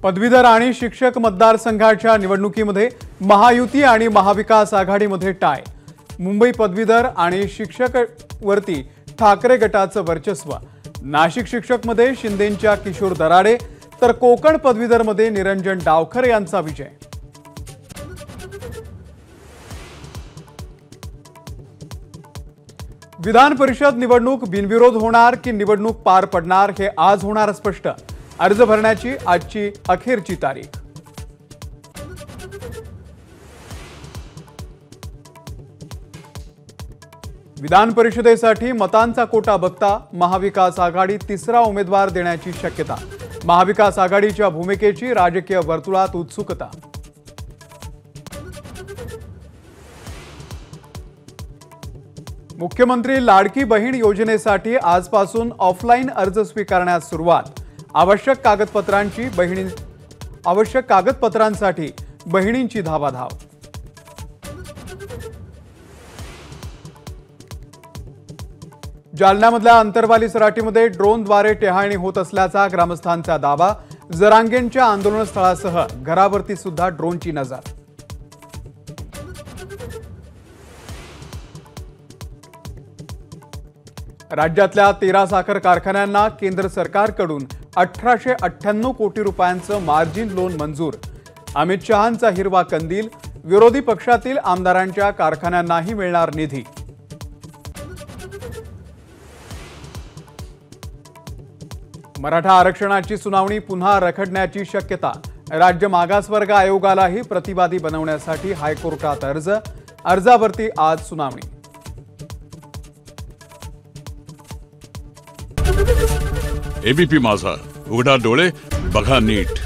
पदवीधर आणि शिक्षक मतदारसंघाच्या निवडणुकीमध्ये महायुती आणि महाविकास आघाडीमध्ये टाय। मुंबई पदवीधर आणि शिक्षक वरती ठाकरे गटाचं वर्चस्व। नाशिक शिक्षक मध्ये शिंदेंच्या किशोर दराडे तर कोकण पदवीधर मध्ये निरंजन डावखर यांचा विजय। विधान परिषद निवडणूक बिनविरोध होणार की निवडणूक पार पडणार हे आज होणार स्पष्ट। अर्ज भरण्याची आजची अखेरची तारीख। विधान परिषदेसाठी मतांचा कोटा बघता महाविकास आघाडी तिसरा उमेदवार देण्याची शक्यता। महाविकास आघाडीच्या भूमिकेची राजकीय वर्तुळात उत्सुकता। मुख्यमंत्री लाडकी बहीण योजनेसाठी आजपासून ऑफलाईन अर्ज स्वीकारण्यास सुरुवात। आवश्यक कागदपत्रांसाठी बहिणींची धावाधाव। जालन्यामधल्या अंतरवाली सराटीमध्ये ड्रोनद्वारे टेहाळणी होत असल्याचा ग्रामस्थांचा दावा। जरांगेंच्या आंदोलनस्थळासह घरावरती सुद्धा ड्रोनची नजर। राज्यातल्या 13 साखर कारखान्यांना केंद्र सरकारकडून 1898 कोटी रुपयांचं मार्जिन लोन मंजूर। अमित शहांचा हिरवा कंदील। विरोधी पक्षातील आमदारांच्या कारखान्यांनाही मिळणार निधी। मराठा आरक्षणाची सुनावणी पुन्हा रखडण्याची शक्यता। राज्य मागासवर्ग आयोगालाही प्रतिवादी बनवण्यासाठी हायकोर्टात अर्ज। अर्जावरती आज सुनावणी। एबीपी माझा, उघडा डोळे बघा नीट।